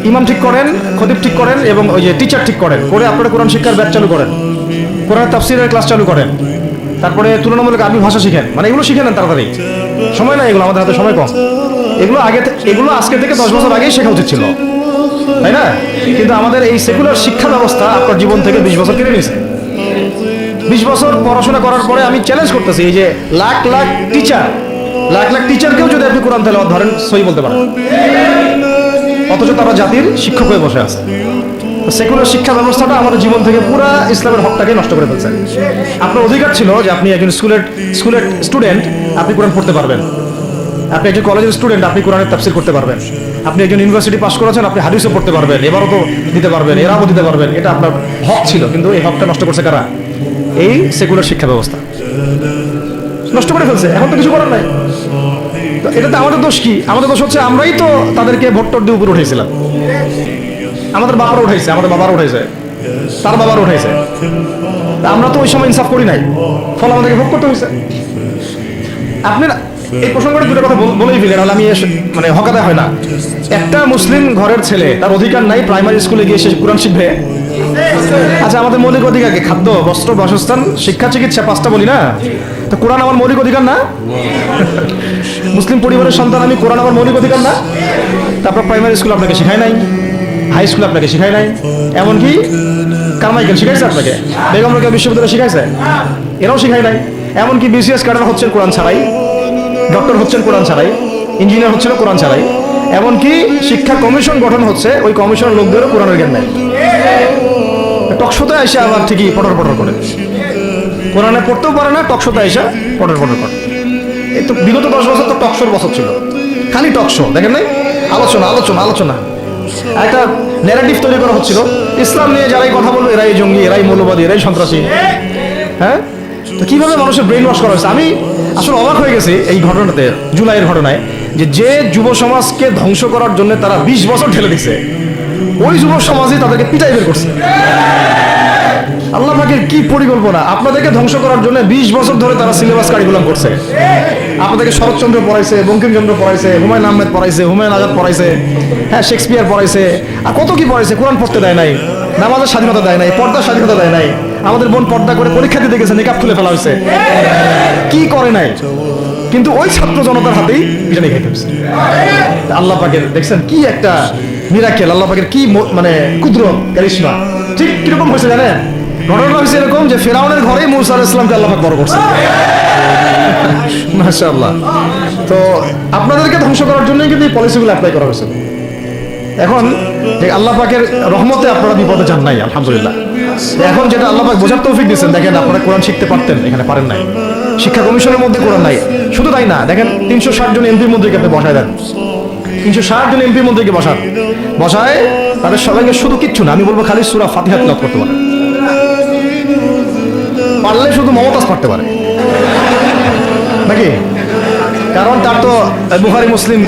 ইমাম ঠিক করেন, খতিব ঠিক করেন এবং ওই যে টিচার ঠিক করেন, করে আপনারা কোরআন শিক্ষার ব্যাচ চালু করেন, কোরআন তাফসীরের ক্লাস চালু করেন, তারপরে তুলনামূলক আরবি ভাষা শিখেন। মানে এগুলো শিখে নেন তাড়াতাড়ি, সময় নাই এগুলো, আমাদের হাতে সময় কম। এগুলো আজকে থেকে 10 বছর আগেই শেখা উচিত ছিল, তাই না? কিন্তু আমাদের এই সেকুলার শিক্ষা ব্যবস্থা আপনার জীবন থেকে 20 বছর কেড়ে নিয়েছে। 20 বছর পড়াশোনা করার পরে আমি চ্যালেঞ্জ করতেছি, এই যে লাখ লাখ টিচারকেও যদি আপনি কোরআন তেলাওয়াত ধরেন, সহি বলতে পারেন, অথচ তারা জাতির শিক্ষক হয়ে বসে আছে। সেকুলার শিক্ষা ব্যবস্থাটা আমাদের জীবন থেকে পুরা ইসলামের হকটাকে নষ্ট করে ফেলছে। আপনার অধিকার ছিল যে আপনি একজন স্কুলের স্টুডেন্ট, আপনি কোরআন পড়তে পারবেন। আপনি একজন কলেজের স্টুডেন্ট, আপনি কোরআনের তাফসীর করতে পারবেন। আপনি একজন ইউনিভার্সিটি পাস করেছেন, আপনি হাদিসও পড়তে পারবেন, এবারও তো দিতে পারবেন, এরাও দিতে পারবেন। এটা আপনার হক ছিল, কিন্তু এই হকটা নষ্ট করছে কারা? এই সেকুলার শিক্ষা ব্যবস্থা নষ্ট করে ফেলছে। এখন তো কিছু করার নাই। তো এটাতে আমাদের দোষ কি? আমাদের দোষ হচ্ছে আমরাই তো তাদেরকে ভোট্টর দিয়ে উপরে উঠেছিলাম। আমাদের বাবারা উঠাইছে, আমাদের বাবারা উঠাইছে, তার বাবারা উঠাইছে। আমরা তো ওই সময় ইনসাফ করি নাই, ফলে আমাদেরকে ভোগ করতে হয়েছে। আপনি এই প্রসঙ্গটা দুটো কথা বলেই ফেলেন, আমি মানে হকাতে হয় না। একটা মুসলিম ঘরের ছেলে, তার অধিকার নাই প্রাইমারি স্কুলে গিয়ে সে কোরআন শিখবে? আচ্ছা, আমাদের মৌলিক অধিকার কি? খাদ্য, বস্ত্র, বাসস্থান, শিক্ষা, চিকিৎসা, 5টা বলি না? তো কোরআন আমার মৌলিক অধিকার না? মুসলিম পরিবারের সন্তান আমি, কোরআন আমার মৌলিক অধিকার না? তারপর প্রাইমারি স্কুল আপনাকে শেখায় নাই, হাই স্কুল আপনাকে শেখায় নাই, এমনকি কারমাইকেল শিখাইছে আপনাকে, বেগম রোকেয়া বিশ্ববিদ্যালয় শিখাইছে, এরাও শিখায় নাই। এমনকি বিসিএস ক্যাডার হচ্ছেন কোরআন ছাড়াই, ডক্টর হচ্ছেন কোরআন ছাড়াই, ইঞ্জিনিয়ার হচ্ছেন কোরআন ছাড়াই। এমনকি শিক্ষা কমিশন গঠন হচ্ছে, ওই কমিশনের লোকদেরও কোরআনের জ্ঞান নাই। টকশোতে এসে আবার ঠিকই পটর করে, কোরআনে পড়তেও পারে না, টকশোতে এসে পটর করে। এই তো বিগত 10 বছর তো টকশোর বছর ছিল, খালি টকশো, দেখেন নাই? আলোচনা একটা ন্যারেটিভ তৈরি করা হচ্ছিল, ইসলাম নিয়ে যারাই কথা বলবে এরাই জঙ্গি, এরাই মৌলবাদী, এরাই সন্ত্রাসী। হ্যাঁ, তো কিভাবে মানুষের ব্রেন ওয়াশ করা হয়েছে। আমি আসলে অবাক হয়ে গেছি এই ঘটনাতে, জুলাইয়ের ঘটনায়, যে যুব সমাজকে ধ্বংস করার জন্য তারা 20 বছর ঠেলে দিছে, ওই যুব সমাজই তাদেরকে পিটাই বের করছে। আল্লাহ পাকের কি পরিকল্পনা! আপনাদেরকে ধ্বংস করার জন্য 20 বছর ধরে তারা সিলেবাস কারিকুলাম করছে। আপনাদেরকে শরৎচন্দ্র পড়াইছে, বঙ্কিমচন্দ্র পড়াইছে, হুমায়ুন আহমেদ পড়াইছে, হুমায়ুন আজাদ পড়াইছে, হ্যাঁ শেক্সপিয়ার পড়াইছে, আর কত কি পড়াইছে। কোরআন পড়তে দেয় নাই, নামাজের স্বাধীনতা দেয় নাই, পর্দার স্বাধীনতা দেয় নাই। আমাদের বোন পর্দা করে পরীক্ষা দিতে গেছে, নিকাব খুলে ফেলা হয়েছে, কি করে নাই। কিন্তু ওই ছাত্র জনতার হাতেই পিটানি খাইতে হয়েছে। আল্লাহ পাকের দেখছেন কি একটা মিরাকেল, আল্লাহ পাকের কি মানে কুদরত, কারিশমা। ঠিক কিরকম হয়েছে জানেন? ঘটনা হয়েছে এরকম যে ফেরাউনের ঘরেই মুসা আলাইহিস সালামকে আল্লাহ পাক বড় করছে। মাশাআল্লাহ। তো আপনাদেরকে ধ্বংস করার জন্যই কিন্তু এই পলিসিগুলো অ্যাপ্লাই করা হয়েছে। এখন যে আল্লাহ পাকের রহমতে আপনারা বিপদে যান নাই, আলহামদুলিল্লাহ। এখন যেটা আল্লাহ পাক বোঝার তৌফিক দিচ্ছেন, দেখেন আপনারা কোরআন শিখতে পারতেন, এখানে পারেন নাই। শিক্ষা কমিশনের মধ্যে কোরআন নাই। শুধু তাই না, দেখেন 360 জন এমপির মধ্যে আপনি বসায় দেন, 360 জন এমপি মন্ত্রীকে বসায় তাদের সবাইকে শুধু কিচ্ছু না, আমি বলবো খালি সূরা ফাতিহা তেলাওয়াত করতে পারে, পারলে শুধু মমতাজ পড়তে পারে নাকি, কারণ তার তো বুখারী মুসলিম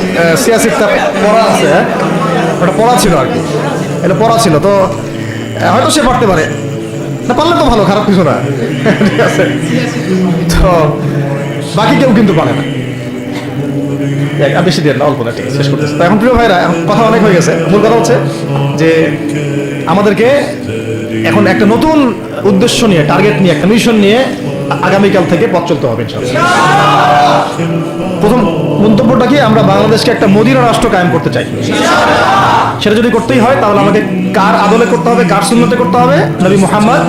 সিয়াসি কিতাব পড়া আছে, ওটা পড়া ছিল আর কি, এটা পড়া ছিল, তো হয়তো সে পড়তে পারে না, পারলে তো ভালো, খারাপ কিছু না, ঠিক আছে। তো বাকি কেউ কিন্তু পারে না, বেশি দিয়ে না, অল্প না, ঠিক আছে, শেষ করতেছে। তো এখন প্রিয় ভাইরা, এখন কথা অনেক হয়ে গেছে, মূল কথা হচ্ছে যে আমাদেরকে এখন একটা নতুন উদ্দেশ্য নিয়ে, টার্গেট নিয়ে, একটা মিশন নিয়ে আগামীকাল থেকে পথ চলতে হবে ইনশাআল্লাহ। প্রথম মন্তব্যটা কি, আমরা বাংলাদেশকে একটা মদিনা রাষ্ট্র কায়েম করতে চাই। সেটা যদি করতেই হয় তাহলে আমাকে কার আদলে করতে হবে, কার সুন্নতে করতে হবে? নবী মুহাম্মদ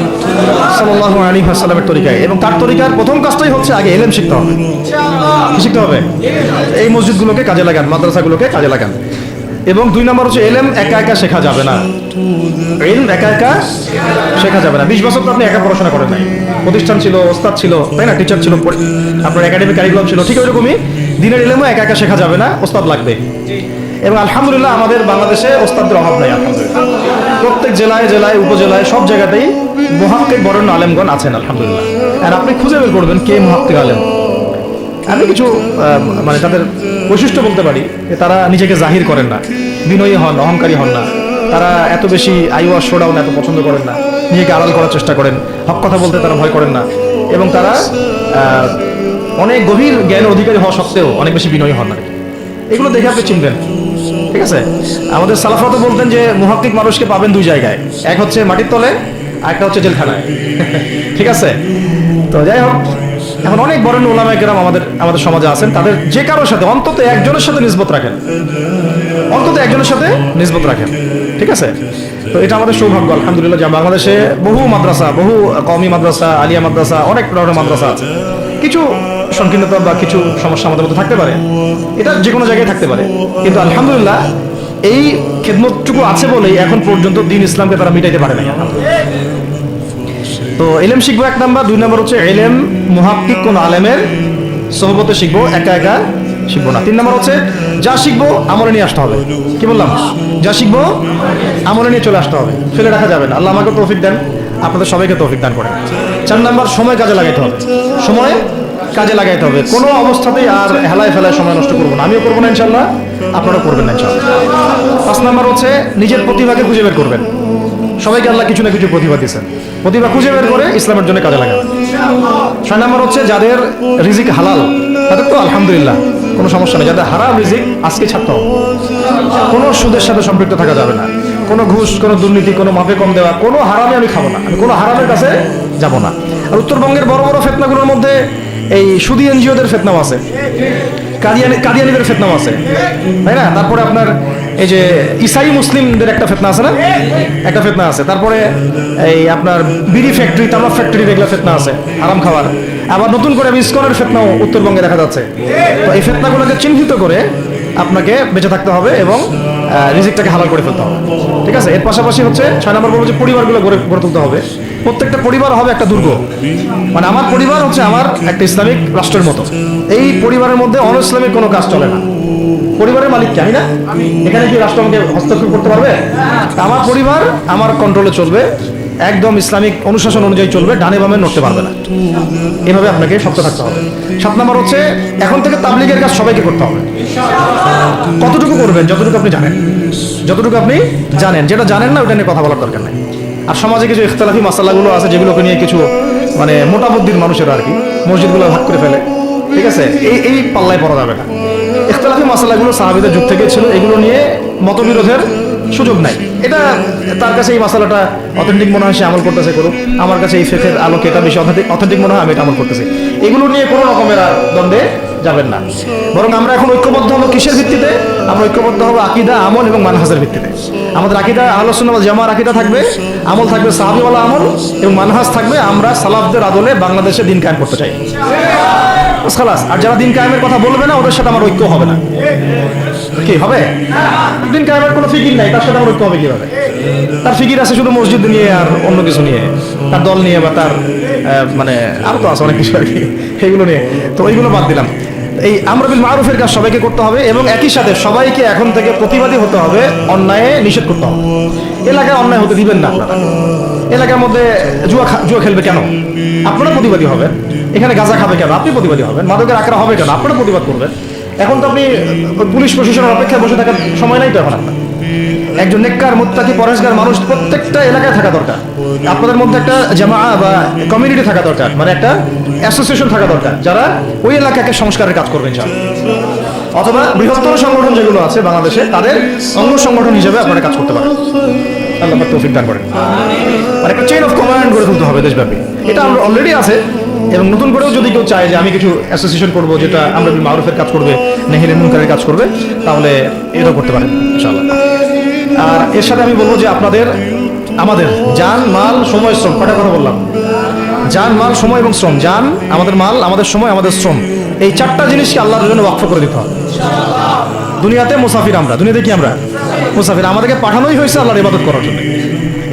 সাল্লাল্লাহু আলাইহি ওয়াসাল্লামের তরিকায়। এবং তার তরিকার প্রথম কাজটাই হচ্ছে আগে ইলম শিখতে হবে। কি শিখতে হবে? এই মসজিদগুলোকে কাজে লাগান, মাদ্রাসাগুলোকে কাজে লাগান। এবং 2 নম্বর হচ্ছে ইলম একা একা শেখা যাবে না, ইলম একা একা শেখা যাবে না। 20 বছর তো আপনি একা পড়াশোনা করেন নাই, প্রতিষ্ঠান ছিল, ওস্তাদ ছিল, তাই না, টিচার ছিল, আপনার একাডেমিক কারিকুলাম ছিল, ঠিক ওইরকমই দিনের ইলমও একা একা শেখা যাবে না, ওস্তাদ লাগবে। এবং আলহামদুলিল্লাহ আমাদের বাংলাদেশে ওস্তাদের অভাব নাই, আলহামদুলিল্লাহ। প্রত্যেক জেলায় জেলায় উপজেলায় সব জায়গাতেই মুহাক্কিক বরেণ্য আলেমগণ আছেন, আলহামদুলিল্লাহ। আর আপনি খুঁজে বের করবেন কে মুহাক্কিক আলেম। আমি কিছু মানে তাদের বৈশিষ্ট্য বলতে পারি, তারা নিজেকে জাহির করেন না, বিনয়ী হন, অহংকারী হন না, তারা এত বেশি আইওয়াজ শোডাউন এত পছন্দ করেন না, নিজেকে আড়াল করার চেষ্টা করেন, হক কথা বলতে তারা ভয় করেন না, এবং তারা অনেক গভীর জ্ঞানের অধিকারী হওয়া সত্ত্বেও অনেক বেশি বিনয়ী হন না। এগুলো দেখে আপনি চিনবেন, ঠিক আছে। আমাদের সালাফরা তো বলতেন যে মুহাক্কিক মানুষকে পাবেন 2 জায়গায়, এক হচ্ছে মাটির তলে, আর একটা হচ্ছে জেলখানায়, ঠিক আছে। তো যাই হোক, এখন অনেক বড় উলামায়ে কেরাম আমাদের সমাজে আছেন, তাদের যে কারোর সাথে অন্তত একজনের সাথে নিসবত রাখেন, অন্তত একজনের সাথে নিসবত রাখেন, ঠিক আছে। তো এটা আমাদের সৌভাগ্য আলহামদুলিল্লাহ, যে বাংলাদেশে বহু মাদ্রাসা, বহু কওমি মাদ্রাসা, আলিয়া মাদ্রাসা, অনেক ধরনের মাদ্রাসা আছে। কিছু সংকীর্ণতা বা কিছু সমস্যা আমাদের মধ্যে থাকতে পারে, এটা যে কোনো জায়গায় থাকতে পারে, কিন্তু আলহামদুলিল্লাহ এই খেদমতটুকু আছে বলেই এখন পর্যন্ত দ্বীন ইসলামকে তারা মিটাইতে পারে না। তো ইলম শিখবো 1 নাম্বার, 2 নাম্বার হচ্ছে ইলম মুহাক্কিক কোন আলেমের সোহবতে শিখবো, একা একা শিখবো না। 3 নাম্বার হচ্ছে যা শিখবো আমলে নিয়ে আসতে হবে। কি বললাম? যা শিখবো আমলে নিয়ে চলে আসতে হবে, ফেলে রাখা যাবে না। আল্লাহ আমাকে তৌফিক দেন, আপনাদের সবাইকে তৌফিক দান করেন। 4 নাম্বার সময় কাজে লাগাইতে হবে, সময় কাজে লাগাইতে হবে, কোনো অবস্থাতেই আর হেলায় ফেলায় সময় নষ্ট করবো না, আমিও করবো না ইনশাল্লাহ, আপনারা করবেন না ইনশাল্লাহ। 5 নাম্বার হচ্ছে নিজের প্রতিভাকে খুঁজে বের করবেন। সবাইকে আল্লাহ কিছু না কিছু প্রতিভা দিয়েছেন, প্রতিভা খুঁজে বের করে ইসলামের জন্য কাজে লাগান। 6 নাম্বার হচ্ছে যাদের রিজিক হালাল তাদের তো আলহামদুলিল্লাহ কোনো সমস্যা নেই, যাদের হারাম রিজিক আজকে ছাড়তে হবে, কোনো সুদের সাথে সম্পৃক্ত থাকা যাবে না, কোনো ঘুষ, কোনো দুর্নীতি, কোনো মাপে কম দেওয়া, কোনো হারামে আমি খাবো না, আমি কোনো হারামের কাছে যাব না। আর উত্তরবঙ্গের বড় বড় ফেতনাগুলোর মধ্যে এই সুদী এনজিওদের ফেতনাও আছে, কাদিয়ানিদের ফেতনাও আছে, তাই না। তারপরে আপনার এই যে ইসাই মুসলিমদের একটা ফেতনা আছে না, একটা ফেতনা আছে। তারপরে এই আপনার বিড়ি ফ্যাক্টরি, তামাক ফ্যাক্টরি, এগুলো ফেতনা আছে আরাম খাওয়ার। আবার নতুন করে ইসকনের ফেতনাও উত্তরবঙ্গে দেখা যাচ্ছে। তো এই ফেতনাগুলোকে চিহ্নিত করে আপনাকে বেঁচে থাকতে হবে এবং রিজিকটাকে হালাল করে ফেলতে হবে, ঠিক আছে। এর পাশাপাশি হচ্ছে 6 নম্বর বলবো যে পরিবারগুলো গড়ে তুলতে হবে। প্রত্যেকটা পরিবার হবে একটা দুর্গ, মানে আমার পরিবার হচ্ছে আমার একটা ইসলামিক রাষ্ট্রের মতো। এই পরিবারের মধ্যে অন ইসলামিক কোনো কাজ চলে না। পরিবারের মালিক কি আমি না? এখানে কি রাষ্ট্র আমাকে হস্তক্ষেপ করতে পারবে? আমার পরিবার আমার কন্ট্রোলে চলবে, একদম ইসলামিক অনুশাসন অনুযায়ী চলবে, ডানে বামে নড়তে পারবে না। এভাবে আপনাকে শক্ত থাকতে হবে। 7 নম্বর হচ্ছে এখন থেকে তাবলীগের কাজ সবাইকে করতে হবে। কতটুকু করবেন? যতটুকু আপনি জানেন, যতটুকু আপনি জানেন। যেটা জানেন না ওটা নিয়ে কথা বলার দরকার নেই। আর সমাজে কিছু ইখতিলাফি মাসালাগুলো আছে যেগুলোকে নিয়ে কিছু মানে মোটা বুদ্ধির মানুষেরা আর কি মসজিদগুলো ভাগ করে ফেলে, ঠিক আছে। এই পাল্লায় পড়া যাবে না। ইখতিলাফি মাসালাগুলো সাহাবীদের যুগ থেকে ছিল, এগুলো নিয়ে মতবিরোধের সুযোগ নাই। এটা তার কাছে এই মাসালাটা অথেন্টিক মনে হয়, সে আমল করতেছে, করুক। আমার কাছে এই ফিকহের আলোকে এটা বেশি অথেন্টিক মনে হয়, আমি এটা আমল করতেছি। এগুলো নিয়ে কোনো রকমের দ্বন্দ্বে যাবেন না। বরং আমরা এখন ঐক্যবদ্ধ হবো কিসের ভিত্তিতে? আমরা ঐক্যবদ্ধ হবো আকীদা, আমল এবং মানহাজের ভিত্তিতে। আমাদের আকীদা আহলুস সুন্নাহ ওয়াল জামাআর আকীদা থাকবে, আমল থাকবে সাহাবীওয়ালা আমল, এবং মানহাজ থাকবে আমরা সালাফদের আদলে বাংলাদেশে দিন কায়েম করতে চাই। খালাস। আর যারা দিন কায়েমের কথা বলবে না ওদের সাথে আমার ঐক্য হবে না। কি হবে? দিন কায়েমের কোনো ফিকির নাই, তার সাথে আমার ঐক্য হবে কিভাবে? তার ফিকির আছে শুধু মসজিদ নিয়ে আর অন্য কিছু নিয়ে, তার দল নিয়ে বা তার মানে আরো তো আছে অনেক কিছু আর কি, সেইগুলো নিয়ে। তো ওইগুলো বাদ দিলাম। এই আমর বিল মারুফের কাজ সবাইকে করতে হবে এবং একই সাথে সবাইকে এখন থেকে প্রতিবাদী হতে হবে, অন্যায় নিষেধ করতে হবে। এলাকায় অন্যায় হতে দিবেন না আপনারা। এলাকার মধ্যে জুয়া খেলবে কেন? আপনারা প্রতিবাদী হবেন। এখানে গাঁজা খাবে কেন? আপনি প্রতিবাদী হবেন। মাদকের আখড়া হবে কেন? আপনারা প্রতিবাদ করবেন। এখন তো আপনি পুলিশ প্রশাসনের অপেক্ষায় বসে থাকার সময় নাই তো এখন আপনার। একজন নেককার মুত্তাকি পরহেজগার মানুষ প্রত্যেকটা এলাকায় থাকা দরকার। আপনাদের মধ্যে একটা জামা বা কমিউনিটি থাকা দরকার, মানে একটা অ্যাসোসিয়েশন থাকা দরকার যারা ওই এলাকাকে সংস্কারের কাজ করবেন, অথবা বৃহত্তর সংগঠন যেগুলো আছে বাংলাদেশে তাদের অঙ্গ সংগঠন হিসেবে আপনারা কাজ করতে পারেন। আল্লাহ পাক তৌফিক দান করেন। মানে একটা চেইন অফ কমান্ড গড়ে তুলতে হবে দেশব্যাপী। এটা আমরা অলরেডি আছে এবং নতুন করেও যদি কেউ চায় যে আমি কিছু অ্যাসোসিয়েশন করবো যেটা আমরা মারুফের কাজ করবে, নেহির মুনকারের কাজ করবে, তাহলে এটা করতে পারেন ইনশাআল্লাহ। আর এর সাথে আমি বলবো যে আমাদের জান, মাল, সময়, শ্রম, কটা কথা বললাম? জান, মাল, সময় এবং শ্রম। জান, আমাদের মাল, আমাদের সময়, আমাদের শ্রম, এই চারটা জিনিসকে আল্লাহর জন্য ওয়াকফ করে দিতে হবে। দুনিয়াতে মুসাফির আমরা, দুনিয়াতে কি আমরা মুসাফির। আমাদেরকে পাঠানোই হয়েছে আল্লাহর ইবাদত করার জন্য।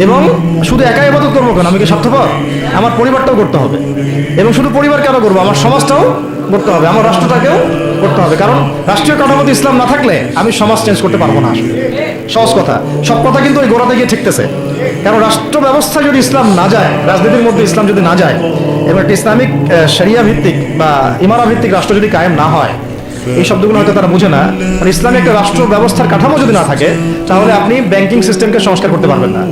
এবং শুধু একাই ইবাদত করবো কেন? আমি কি স্বার্থপর? আমার পরিবারটাও করতে হবে। এবং শুধু পরিবার কেন করবো? আমার সমাজটাও করতে হবে, আমার রাষ্ট্রটাকেও করতে হবে। কারণ রাষ্ট্রীয় কাঠামোতে ইসলাম না থাকলে আমি সমাজ চেঞ্জ করতে পারবো না। আসলে সহজ কথা, সব কথা কিন্তু ওই গোড়াতে গিয়ে ঠেকতেছে। কারণ রাষ্ট্র ব্যবস্থা যদি ইসলাম না যায়, রাজনীতির মধ্যে ইসলাম যদি না যায়, এবং একটা ইসলামিক শরিয়া ভিত্তিক বা ইমারা ভিত্তিক রাষ্ট্র যদি কায়েম না হয়, এই শব্দগুলো হয়তো তারা বুঝে না। মানে ইসলামিক একটা রাষ্ট্র ব্যবস্থার কাঠামো যদি না থাকে, তাহলে আপনি ব্যাংকিং সিস্টেমকে সংস্কার করতে পারবেন না,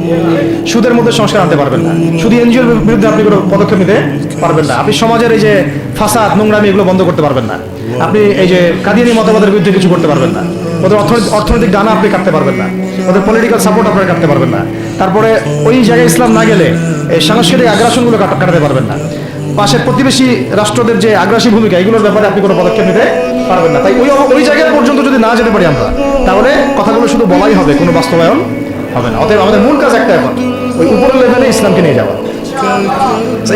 সুদের মধ্যে সংস্কার আনতে পারবেন না, শুধু এনজিওর বিরুদ্ধে আপনি কোনো পদক্ষেপ নিতে পারবেন না, আপনি সমাজের এই যে ফাসাদ, নোংরামি, এগুলো বন্ধ করতে পারবেন না, আপনি এই যে কাদিয়ানি মতবাদের বিরুদ্ধে কিছু করতে পারবেন না, ওদের অর্থনৈতিক ডানা আপনি কাটতে পারবেন না, ওদের পলিটিক্যাল সাপোর্ট আপনারা কাটতে পারবেন না। তারপরে ওই জায়গায় ইসলাম না গেলে এই সাংস্কৃতিক আগ্রাসনগুলো কাটাতে পারবেন না। পাশের প্রতিবেশী রাষ্ট্রদের যে আগ্রাসী ভূমিকা, এগুলোর ব্যাপারে আপনি কোনো পদক্ষেপ নিতে পারবেন না। তাই ওই জায়গা পর্যন্ত যদি না যেতে পারি আমরা, তাহলে কথাগুলো শুধু বলাই হবে, কোনো বাস্তবায়ন হবে না। অতএব আমাদের মূল কাজ একটা, এখন ওই উপরের লেভেলে ইসলামকে নিয়ে যাওয়া।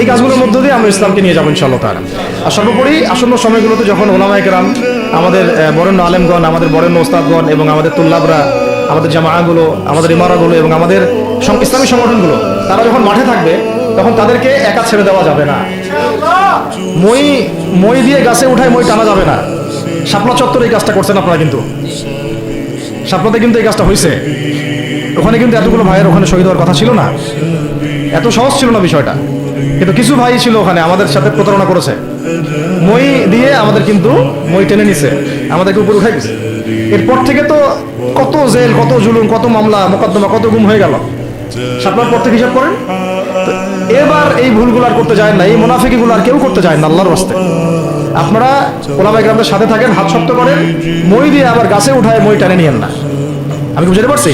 এই কাজগুলোর মধ্য দিয়ে আমরা ইসলামকে নিয়ে যাবো ইনশাআল্লাহ তাআলা। আর সর্বোপরি আসন্ন সময়গুলোতে যখন ওলামায়ে কেরাম, আমাদের বরেণ্য আলেমগণ, আমাদের বরেণ্য ওস্তাদগণ এবং আমাদের তুল্লাবরা, আমাদের জামাআগুলো, আমাদের ইমারাগুলো এবং আমাদের ইসলামী সংগঠনগুলো, তারা যখন মাঠে থাকবে, তখন তাদেরকে একা ছেড়ে দেওয়া যাবে না। মই দিয়ে গাছে উঠায় মই টানা যাবে না। শাপলা চত্বরে এই কাজটা করছেন আপনারা, কিন্তু শাপলাতে কিন্তু এই কাজটা হয়েছে। ওখানে কিন্তু এতগুলো ভাইয়ের ওখানে শহীদ হওয়ার কথা ছিল না, এত সহজ ছিল না বিষয়টা। কিন্তু কিছু ভাই ছিল ওখানে আমাদের সাথে প্রতারণা করেছে, মই দিয়ে আমাদের কিন্তু মই টেনে নিছে, আমাদেরকে উপরে উঠাই দিছে। এরপর থেকে তো কত জেল, কত জুলুম, কত মামলা মোকদ্দমা, কত গুম হয়ে গেল। শাপলার পর থেকে হিসাব করেন। এবার এই ভুলগুলো আর করতে যায় না, এই মুনাফিকিগুলো আর কেউ করতে যায় না। আল্লাহর রাস্তে আপনারা ওলামায়ে কেরামদের সাথে থাকেন, হাত শক্ত করেন, মই দিয়ে আবার গাছে উঠায় মই টানে নিয়েন না। আমি কি বুঝতে পারছি?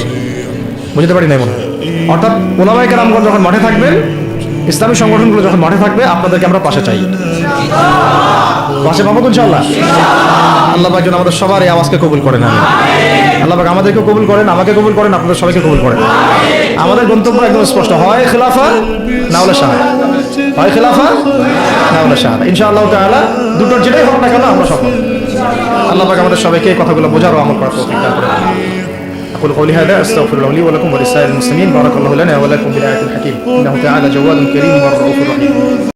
বুঝতে পারি নাই মনে হয়। অর্থাৎ ওলামায়ে কেরামগণ যখন মাঠে থাকবেন, ইসলামী সংগঠনগুলো যখন মাঠে থাকবে, আপনাদেরকে আমরা পাশে চাই। পাশে পাবো তো ইনশাআল্লাহ। আল্লাহ পাক যেন আমাদের সবার এই আওয়াজকে কবুল করেন। আল্লাহ পাক আমাদেরকে কবুল করেন, আমাকে কবুল করেন, আপনাদের সবাইকে কবুল করেন। আমাদের গন্তব্য একদম স্পষ্ট, হয় খিলাফা না হলে শাহাদা, হয় খিলাফা না হলে শাহাদা। ইনশাআল্লাহ তাআলা দুটোর যেটাই হোক না কেন আমরা সফল। আল্লাহ পাক আমাদের সবাইকে এই কথাগুলো বোঝার ও আমল করার তৌফিক দান করেন। أقول قولي هذا أستغفر الله لي ولكم ولسائر المسلمين. بارك الله لنا ولكم بالآية الحكيم إنه تعالى جواد كريم ورؤوف رحيم.